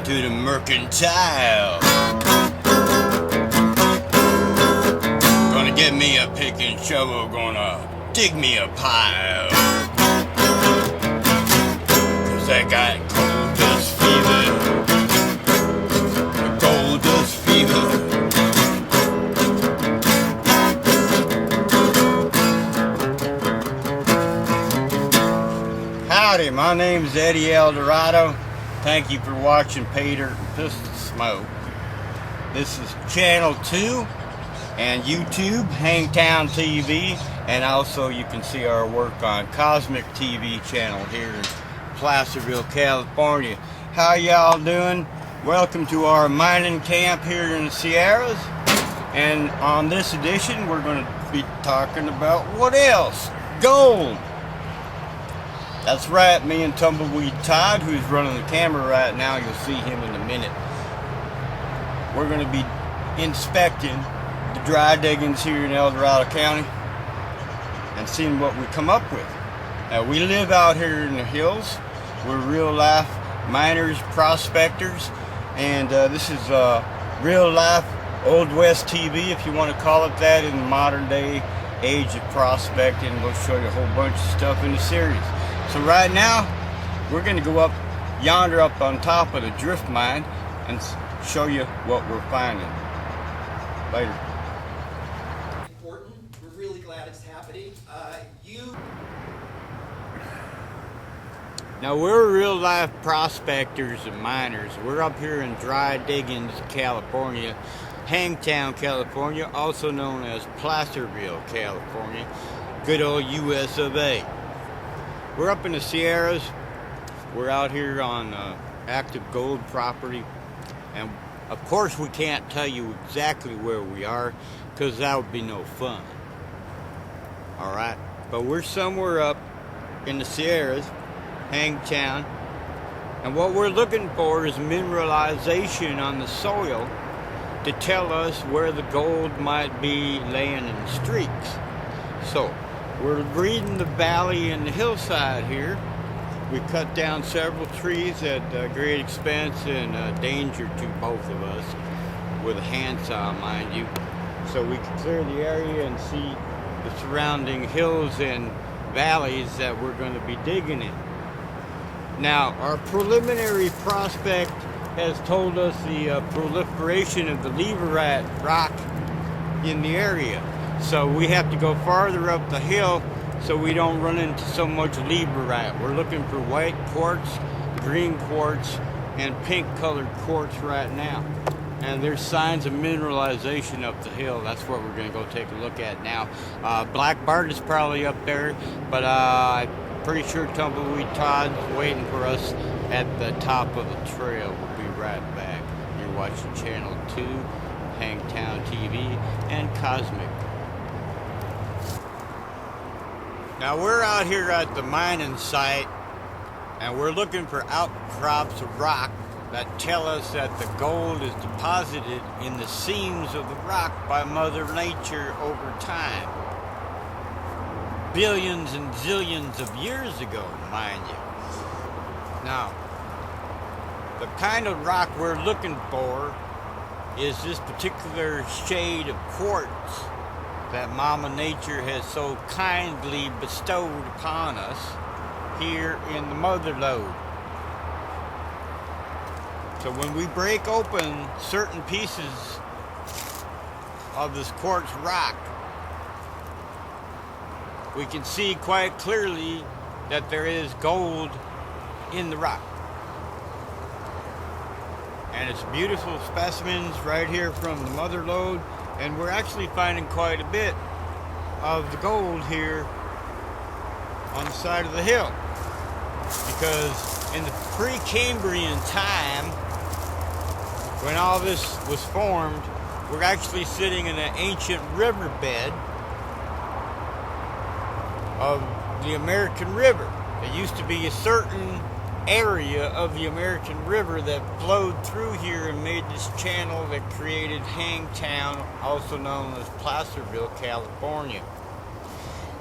to the Mercantile. Gonna get me a pick and shovel, gonna dig me a pile. Cause I got gold dust fever. Gold dust fever. Howdy, my name's Eddie Eldorado. Thank you for watching Pay Dirt and Pistol Smoke. This is Channel 2 and YouTube, Hangtown TV, and also you can see our work on Cosmic TV channel here in Placerville, California. How y'all doing? Welcome to our mining camp here in the Sierras. And on this edition, we're going to be talking about what else? Gold. That's right, me and Tumbleweed Todd, who's running the camera right now. You'll see him in a minute. We're going to be inspecting the dry diggings here in El Dorado County and seeing what we come up with. Now, we live out here in the hills. We're real life miners, prospectors, and this is real life Old West TV, if you want to call it that, in the modern day age of prospecting. We'll show you a whole bunch of stuff in the series. So right now, we're going to go up yonder up on top of the drift mine and show you what we're finding. Later. Important. We're really glad it's happening. Now we're real life prospectors and miners. We're up here in Dry Diggings, California, Hangtown, California, also known as Placerville, California, good old US of A. We're up in the Sierras. We're out here on active gold property, and of course we can't tell you exactly where we are because that would be no fun. Alright, but we're somewhere up in the Sierras, Hangtown, and what we're looking for is mineralization on the soil to tell us where the gold might be laying in streaks. So we're reading the valley and the hillside here. We cut down several trees at great expense and danger to both of us, with a handsaw, mind you, so we can clear the area and see the surrounding hills and valleys that we're going to be digging in. Now, our preliminary prospect has told us the proliferation of the leverite rock in the area. So we have to go farther up the hill so we don't run into so much leverite. We're looking for white quartz, green quartz, and pink colored quartz right now. And there's signs of mineralization up the hill. That's what we're going to go take a look at now. Black Bart is probably up there, but I'm pretty sure Tumbleweed Todd's waiting for us at the top of the trail. We'll be right back. You're watching Channel 2, Hangtown TV, and Cosmic. Now we're out here at the mining site, and we're looking for outcrops of rock that tell us that the gold is deposited in the seams of the rock by Mother Nature over time. Billions and zillions of years ago, mind you. Now, the kind of rock we're looking for is this particular shade of quartz that Mama Nature has so kindly bestowed upon us here in the Mother Lode. So when we break open certain pieces of this quartz rock, we can see quite clearly that there is gold in the rock. And it's beautiful specimens right here from the Mother Lode. And we're actually finding quite a bit of the gold here on the side of the hill. Because in the Precambrian time, when all this was formed, we're actually sitting in an ancient riverbed of the American River. It used to be a certain area of the American River that flowed through here and made this channel that created Hangtown, also known as Placerville, California.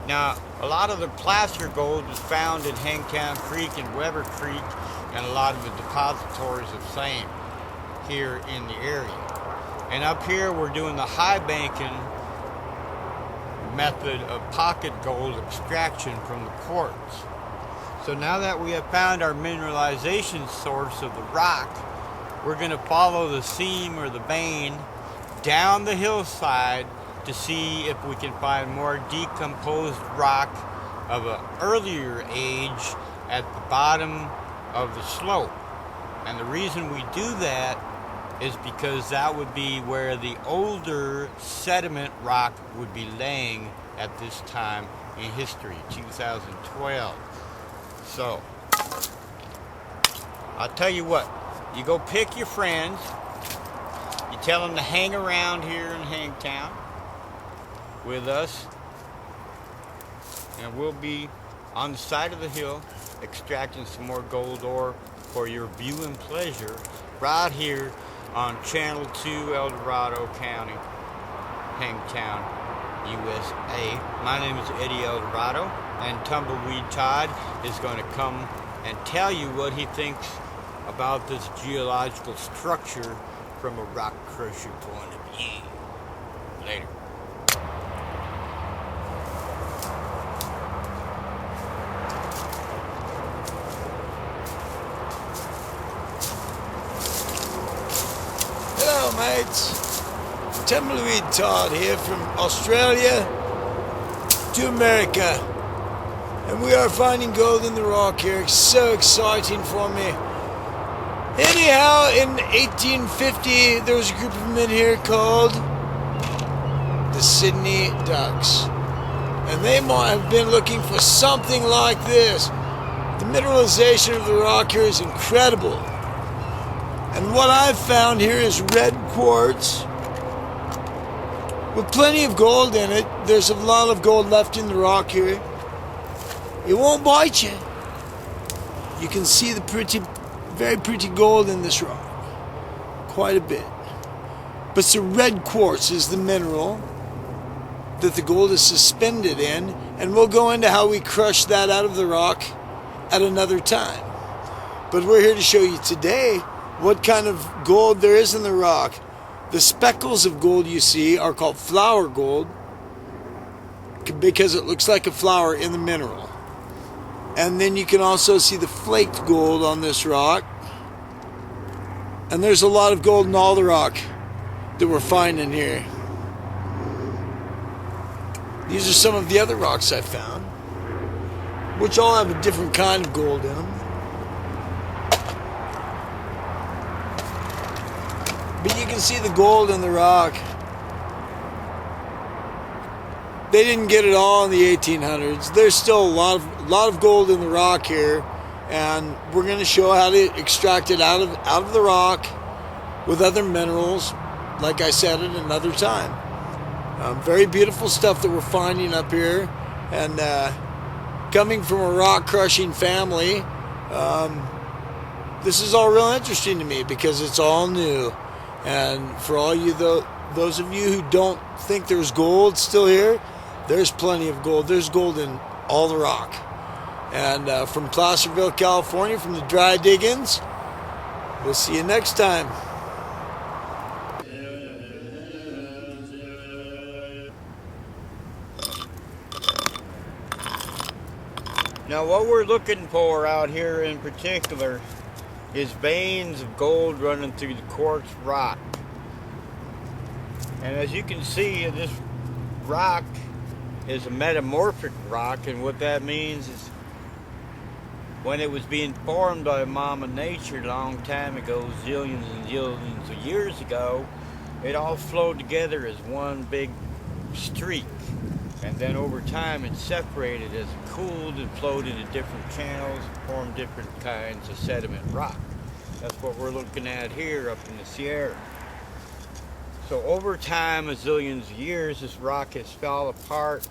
Now, a lot of the placer gold is found in Hangtown Creek and Weber Creek and a lot of the depositories of same here in the area. And up here we're doing the high banking method of pocket gold extraction from the quartz. So now that we have found our mineralization source of the rock, we're going to follow the seam or the vein down the hillside to see if we can find more decomposed rock of an earlier age at the bottom of the slope. And the reason we do that is because that would be where the older sediment rock would be laying at this time in history, 2012. So, I'll tell you what, you go pick your friends, you tell them to hang around here in Hangtown with us, and we'll be on the side of the hill extracting some more gold ore for your viewing pleasure right here on Channel 2, El Dorado County, Hangtown, USA. My name is Eddie El Dorado, and Tumbleweed Todd is going to come and tell you what he thinks about this geological structure from a rock crusher point of view. Later. Hello mates, Tumbleweed Todd here from Australia to America, and we are finding gold in the rock here. It's so exciting for me. Anyhow, in 1850 there was a group of men here called the Sydney Ducks, and they might have been looking for something like this. The mineralization of the rock here is incredible. And what I've found here is red quartz with plenty of gold in it. There's a lot of gold left in the rock here. It won't bite you. You can see the very pretty gold in this rock. Quite a bit. But the red quartz is the mineral that the gold is suspended in, and we'll go into how we crush that out of the rock at another time. But we're here to show you today what kind of gold there is in the rock. The speckles of gold you see are called flower gold because it looks like a flower in the mineral. And then you can also see the flaked gold on this rock. And there's a lot of gold in all the rock that we're finding here. These are some of the other rocks I found, which all have a different kind of gold in them. But you can see the gold in the rock. They didn't get it all in the 1800s. There's still a lot of gold in the rock here, and we're going to show how to extract it out of the rock with other minerals, like I said, at another time. Very beautiful stuff that we're finding up here, and coming from a rock crushing family, this is all real interesting to me because it's all new. And for all you, those of you who don't think there's gold still here, there's plenty of gold. There's gold in all the rock. And from Placerville, California, from the Dry Diggins, we'll see you next time. Now what we're looking for out here in particular is veins of gold running through the quartz rock. And as you can see, this rock is a metamorphic rock, and what that means is when it was being formed by Mama Nature a long time ago, zillions and zillions of years ago, it all flowed together as one big streak. And then over time it separated as it cooled and flowed into different channels and formed different kinds of sediment rock. That's what we're looking at here up in the Sierra. So over time, a zillions of years, this rock has fell apart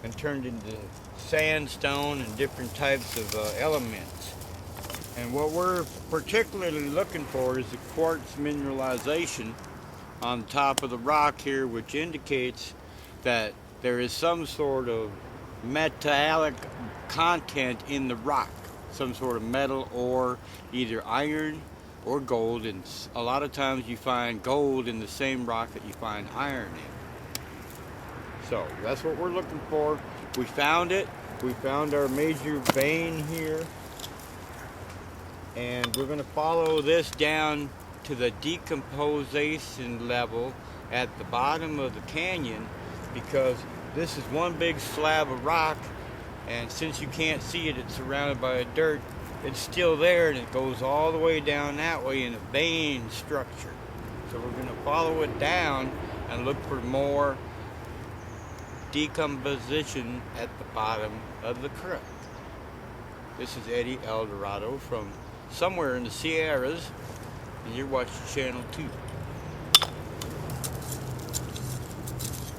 and turned into sandstone and different types of elements. And what we're particularly looking for is the quartz mineralization on top of the rock here, which indicates that there is some sort of metallic content in the rock. some sort of metal or either iron or gold, and a lot of times you find gold in the same rock that you find iron in. So that's what we're looking for. We found it. We found our major vein here, and we're going to follow this down to the decomposition level at the bottom of the canyon, because this is one big slab of rock, and since you can't see it, it's surrounded by dirt. It's still there, and it goes all the way down that way in a vein structure. So we're going to follow it down and look for more decomposition at the bottom of the creek. This is Eddie Eldorado from somewhere in the Sierras, and you're watching Channel 2.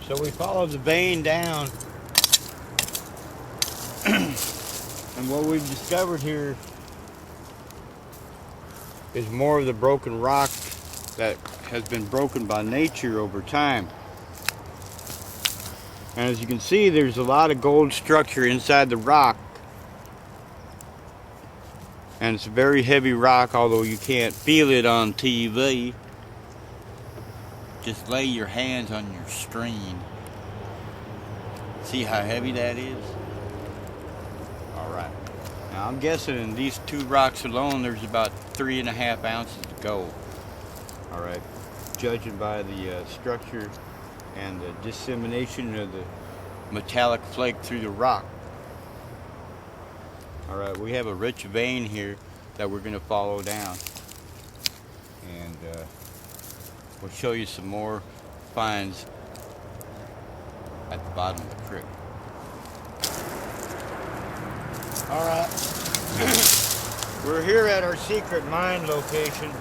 So we followed the vein down, and what we've discovered here is more of the broken rock that has been broken by nature over time. And as you can see, there's a lot of gold structure inside the rock, and it's a very heavy rock, although you can't feel it on TV. Just lay your hands on your screen. See how heavy that is? Alright. Now I'm guessing in these two rocks alone there's about 3.5 ounces of gold. Alright. Judging by the structure and the dissemination of the metallic flake through the rock. Alright, we have a rich vein here that we're going to follow down. And we'll show you some more finds at the bottom of the creek. Alright, we're here at our secret mine location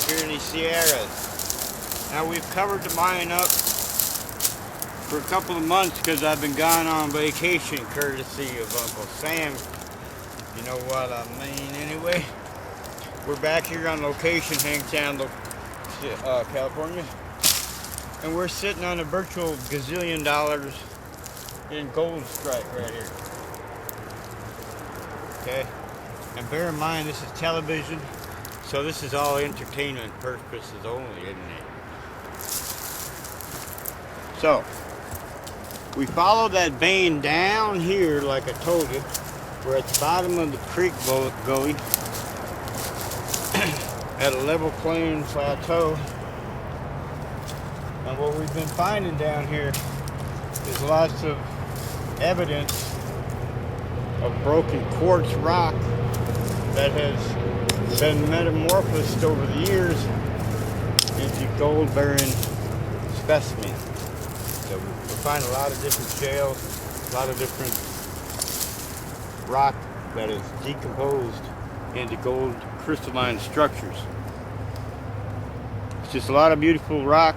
here in the Sierras. Now we've covered the mine up for a couple of months because I've been gone on vacation courtesy of Uncle Sam. You know what I mean anyway. We're back here on location, Hangtown, California. And we're sitting on a virtual gazillion dollars in gold strike right here. Okay? And bear in mind, this is television, so this is all entertainment purposes only, isn't it? So, we follow that vein down here, like I told you. We're at the bottom of the creek gully at a level plain plateau. And what we've been finding down here is lots of evidence of broken quartz rock that has been metamorphosed over the years into gold-bearing specimens. So we find a lot of different shales, a lot of different rock that is decomposed into gold crystalline structures. It's just a lot of beautiful rock,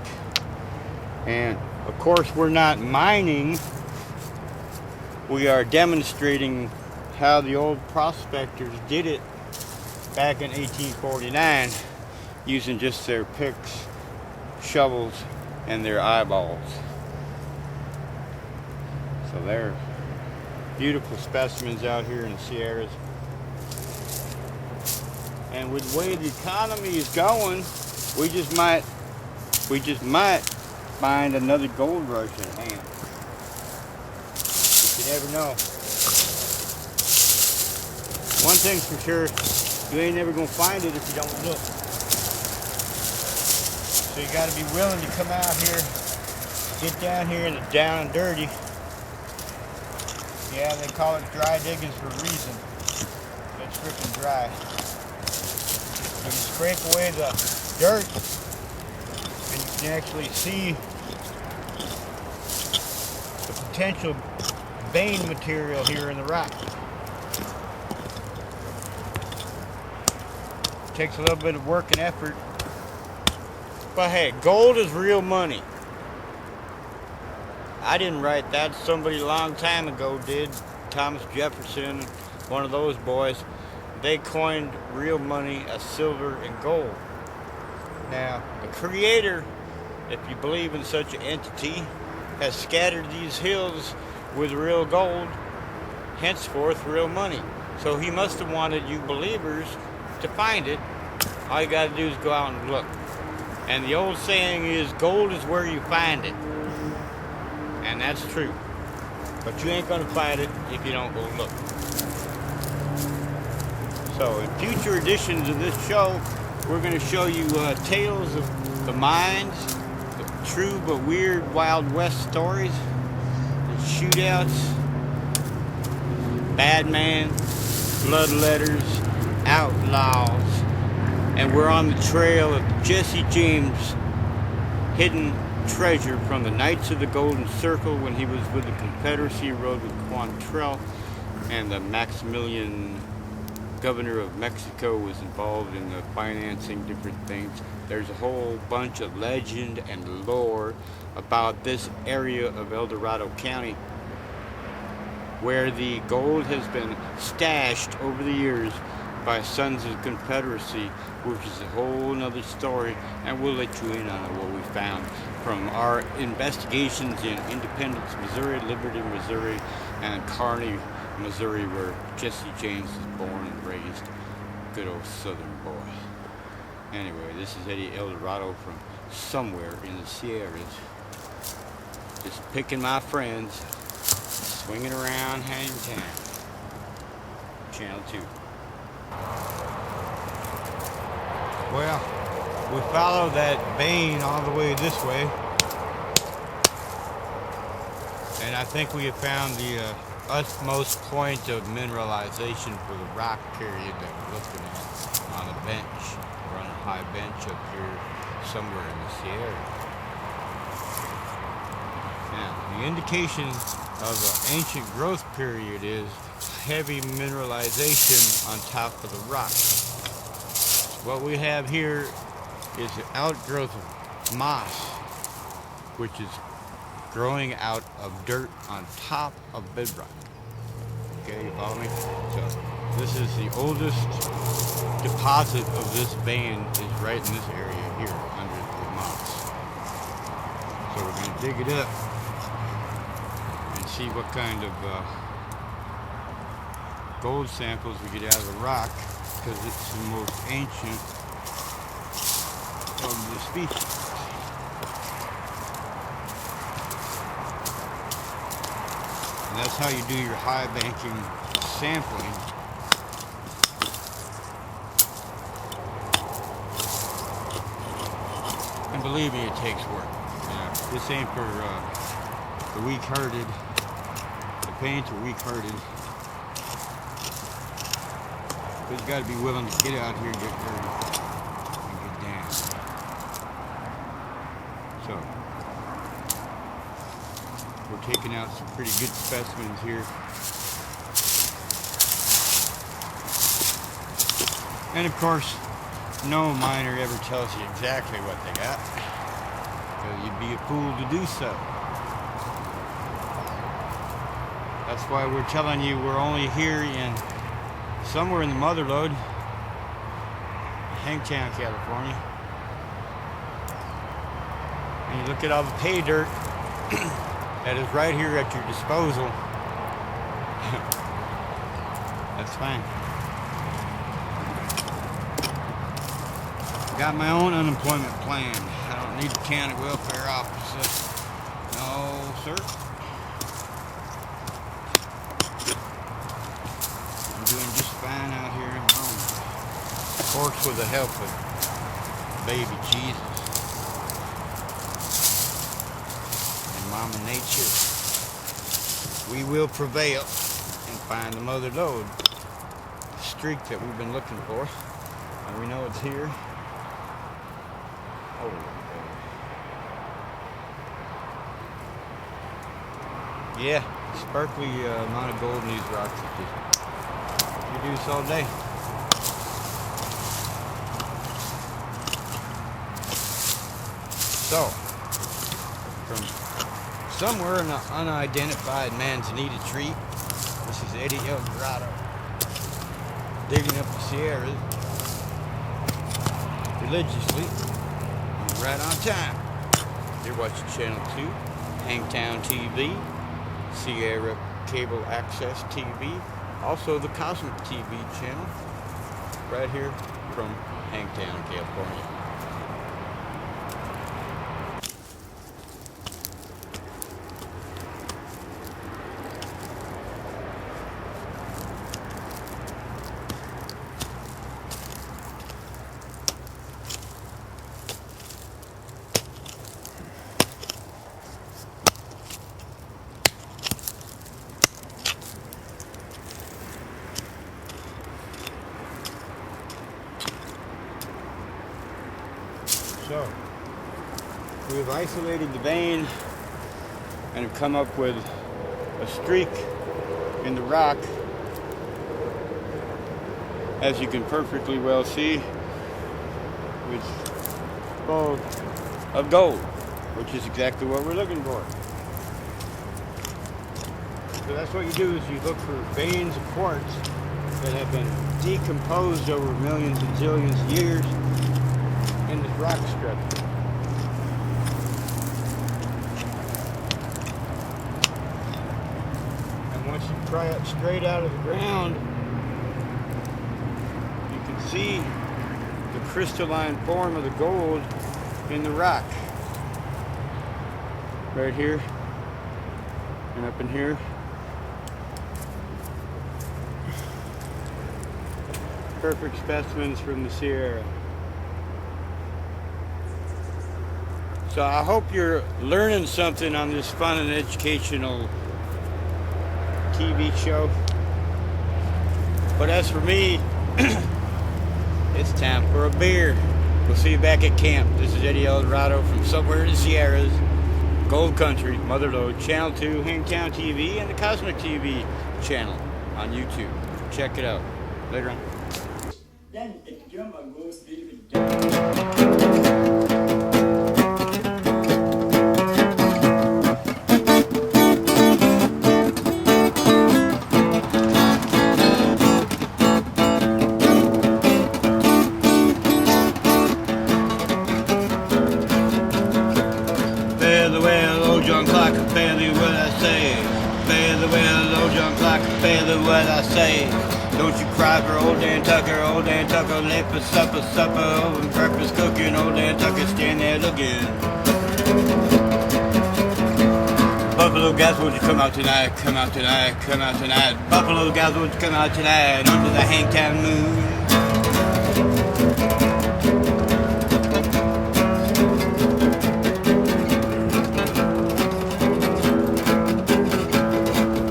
and of course we're not mining. We are demonstrating how the old prospectors did it back in 1849 using just their picks, shovels, and their eyeballs. So they're beautiful specimens out here in the Sierras. And with the way the economy is going, we just might find another gold rush at hand. You never know. One thing's for sure, you ain't never gonna find it if you don't look. So you gotta be willing to come out here, get down here in the down and dirty. Yeah, they call it dry digging for a reason. It's freaking dry. You can scrape away the dirt, and you can actually see the potential vein material here in the rock. It takes a little bit of work and effort, but hey, gold is real money. I didn't write that, somebody a long time ago did. Thomas Jefferson, one of those boys. They coined real money as silver and gold. Now, the Creator, if you believe in such an entity, has scattered these hills with real gold, henceforth real money. So he must have wanted you believers to find it. All you got to do is go out and look. And the old saying is, gold is where you find it. And that's true. But you ain't going to find it if you don't go look. So in future editions of this show, we're going to show you tales of the mines, the true but weird Wild West stories, the shootouts, bad man, bloodletters, outlaws, and we're on the trail of Jesse James' hidden treasure from the Knights of the Golden Circle when he was with the Confederacy, rode with Quantrell, and the Maximilian, governor of Mexico, was involved in the financing different things. There's a whole bunch of legend and lore about this area of El Dorado County where the gold has been stashed over the years by Sons of the Confederacy, which is a whole nother story, and we'll let you in on what we found from our investigations in Independence, Missouri, Liberty, Missouri, and Kearney, Missouri, where Jesse James was born and raised. Good old Southern boy. Anyway, this is Eddie El Dorado from somewhere in the Sierras. Just picking my friends, swinging around Hangtown. Channel 2. Well, we followed that vein all the way this way, and I think we have found the utmost point of mineralization for the rock period that we're looking at on a bench. We're on a high bench up here somewhere in the Sierra. Now, the indication of the ancient growth period is heavy mineralization on top of the rock. What we have here is an outgrowth of moss, which is growing out of dirt on top of bedrock. Okay, you follow me? So this is the oldest deposit of this vein is right in this area here under the moss. So we're going to dig it up and see what kind of gold samples we get out of the rock, because it's the most ancient of the species. And that's how you do your high banking sampling. And believe me, it takes work. This ain't for the weak-hearted. The paints are weak-hearted. But you got to be willing to get out here and get dirty and get down. So we're taking out some pretty good specimens here. And of course, no miner ever tells you exactly what they got, because you'd be a fool to do so. That's why we're telling you we're only here in somewhere in the mother lode, Hangtown, California. And you look at all the pay dirt that is right here at your disposal. That's fine. Got my own unemployment plan. I don't need the county welfare officer. No, sir. I'm doing just fine out here in my own. Of course, with the help of baby Jesus and Mama Nature, we will prevail and find the mother lode, the streak that we've been looking for, and we know it's here. Oh, yeah, sparkly amount of gold in these rocks. You do this all day. So, from somewhere in an unidentified manzanita tree, this is Eddie El Dorado, digging up the Sierras religiously. Right on time. You're watching Channel 2, Hangtown TV, Sierra Cable Access TV, also the Cosmic TV channel, right here from Hangtown, California. So, we've isolated the vein and have come up with a streak in the rock, as you can perfectly well see, which is full of gold, which is exactly what we're looking for. So that's what you do, is you look for veins of quartz that have been decomposed over millions and zillions of years in this rock structure. And once you pry it straight out of the ground, you can see the crystalline form of the gold in the rock. Right here and up in here. Perfect specimens from the Sierra. So I hope you're learning something on this fun and educational TV show. But as for me, it's time for a beer. We'll see you back at camp. This is Eddie Eldorado from somewhere in the Sierras, Gold Country, Motherlode, Channel 2, Hangtown TV, and the Cosmic TV channel on YouTube. Check it out. Later on. Bear the well, old John Clark, barely what I say. Bear the well, old John Clark, barely what I say. Don't you cry for old Dan Tucker, late for supper, open breakfast cooking, old Dan Tucker stand there looking. Buffalo guys, won't you come out tonight, come out tonight, come out tonight. Buffalo guys, won't you come out tonight, under the Hangtown moon.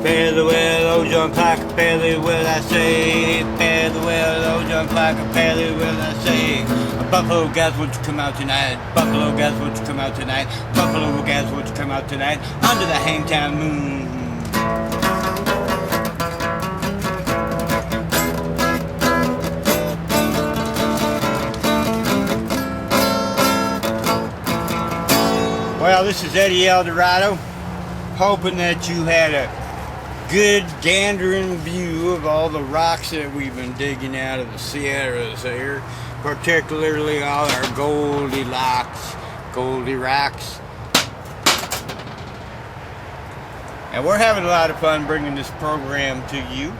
Bear the well, old John Clark, barely will I say. Bear the well, old John Clark, barely will I say. Buffalo guys, won't you come out tonight? Buffalo guys, won't you come out tonight? Buffalo guys, won't you come out tonight? Under the Hangtown moon. Well, this is Eddie Eldorado, hoping that you had a good gandering view of all the rocks that we've been digging out of the Sierras here, particularly all our goldy rocks. And we're having a lot of fun bringing this program to you.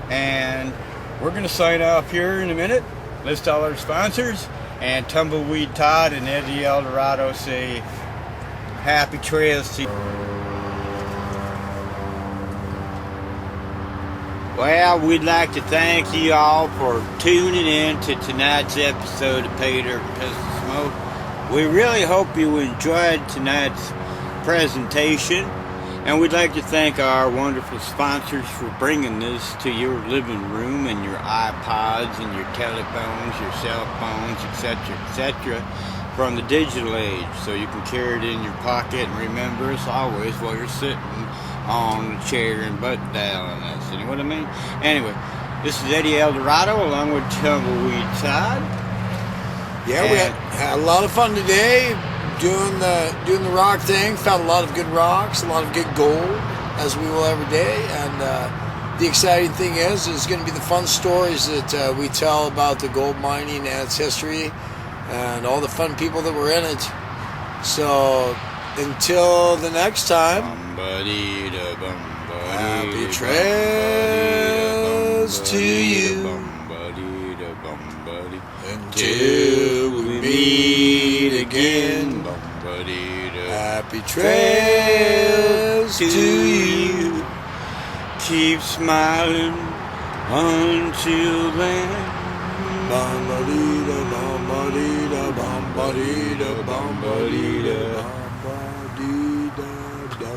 And we're going to sign off here in a minute, list all our sponsors, and Tumbleweed Todd and Eddie Eldorado say happy trails to you. Well, we'd like to thank you all for tuning in to tonight's episode of Pay Dirt and Pistol Smoke. We really hope you enjoyed tonight's presentation, and we'd like to thank our wonderful sponsors for bringing this to your living room and your iPods and your telephones, your cell phones, etc., from the digital age, so you can carry it in your pocket and remember us always while you're sitting on the chair and butt dialing us. You know what I mean? Anyway, this is Eddie Eldorado along with Tumbleweed Todd. Yeah, we had a lot of fun today doing the rock thing. Found a lot of good rocks, a lot of good gold, as we will every day. And the exciting thing is going to be the fun stories that we tell about the gold mining and its history and all the fun people that were in it. So until the next time. Happy trails to you until we meet again. Happy trails to you. Keep smiling until then. Bum-ba-dee-da, bum-ba-dee-da, bum-ba-dee-da, bum-ba-dee-da, bum-ba-dee-da-do.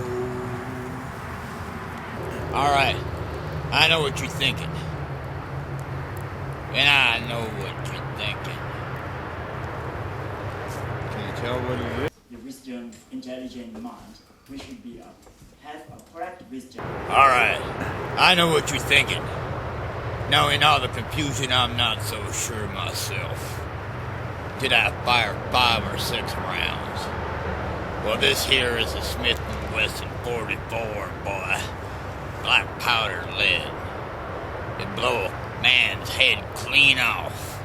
All right, I know what you're thinking. And I know what you're thinking. Can you tell what it is? The wisdom, intelligent mind, we should be have a correct wisdom. All right, I know what you're thinking. Now, in all the confusion, I'm not so sure myself. Did I fire 5 or 6 rounds? Well, this here is a Smith & Wesson 44, boy. Black powder lead. It blow a man's head clean off.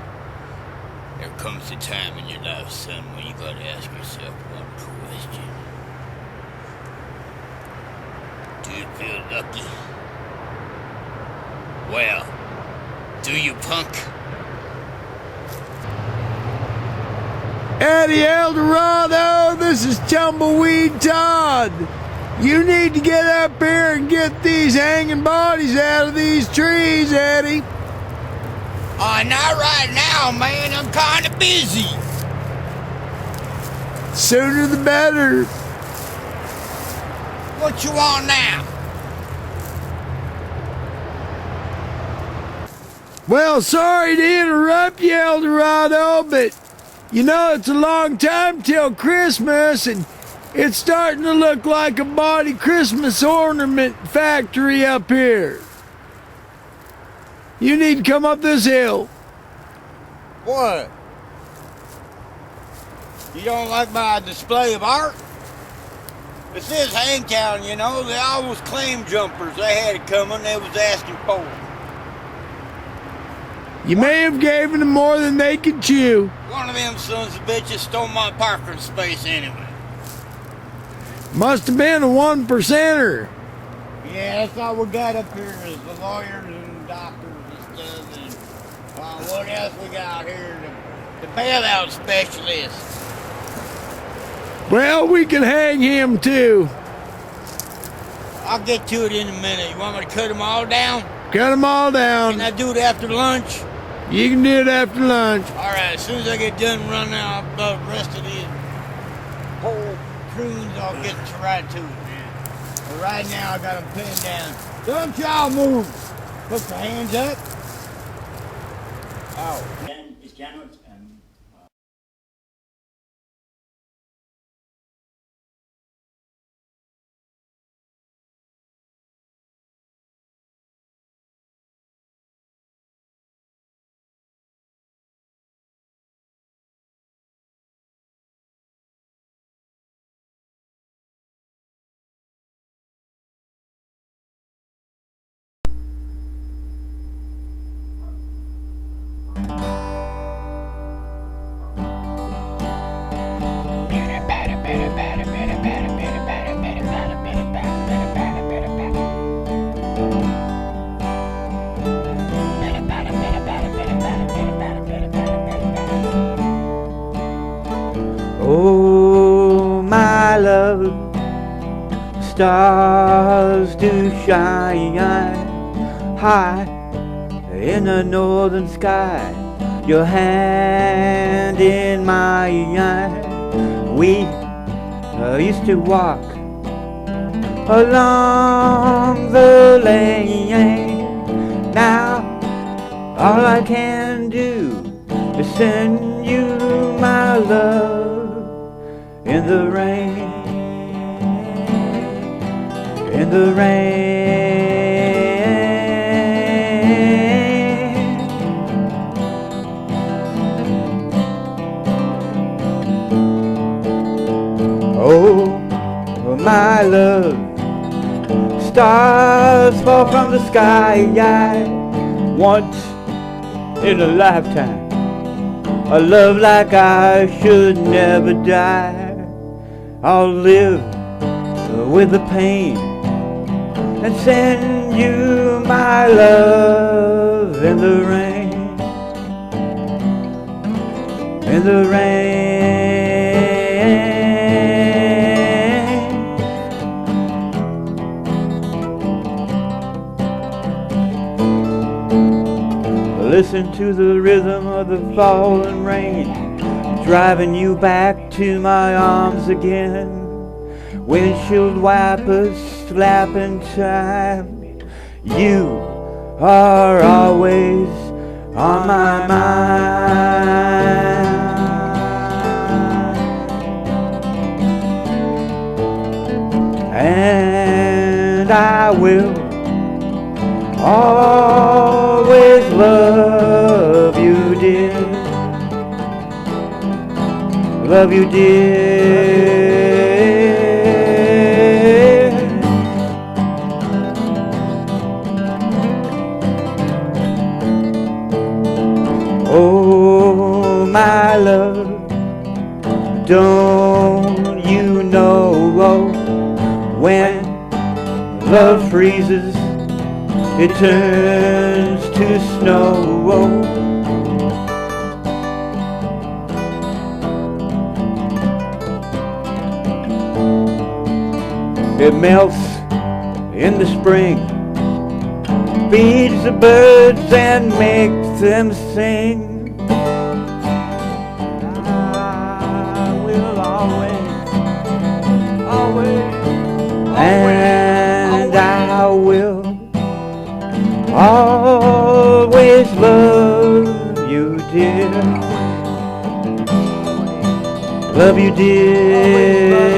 There comes the time in your life, son, when you gotta ask yourself one question. Do you feel lucky? Well, do you, punk? Eddie Eldorado, this is Tumbleweed Todd. You need to get up here and get these hanging bodies out of these trees, Eddie. Not right now, man. I'm kind of busy. Sooner the better. What you want now? Well, sorry to interrupt you, Eldorado, but you know it's a long time till Christmas, and it's starting to look like a body Christmas ornament factory up here. You need to come up this hill. What? You don't like my display of art? This is Hangtown, you know. They always claim jumpers. They had it coming. They was asking for it. You may have given them more than they could chew. One of them sons of bitches stole my parking space anyway. Must have been a 1%er. Yeah, that's all we got up here is the lawyers and doctors and stuff. And what else we got here? The bailout specialist. Well, we can hang him too. I'll get to it in a minute. You want me to cut them all down? Cut them all down. Can I do it after lunch? You can do it after lunch. All right, as soon as I get done running out the rest of these whole prunes, I'll get right to it, man. But right now, I got them pinned down. Don't y'all move. Put your hands up. Oh. Then it cannot Oh, my love, stars do shine high in the northern sky. Your hand in mine. We used to walk along the lane. Now all I can do is send you my love in the rain, in the rain. Oh, my love, stars fall from the sky once in a lifetime. A love like I should never die. I'll live with the pain and send you my love in the rain, in the rain. Listen to the rhythm of the falling rain, driving you back to my arms again. Windshield wipers slapping time. You are always on my mind. And I will always love you, dear. Love you, dear. Oh, my love, don't you know when love freezes, it turns to snow. It melts in the spring, feeds the birds and makes them sing. I will always, and I will always love you, dear. Love you, dear.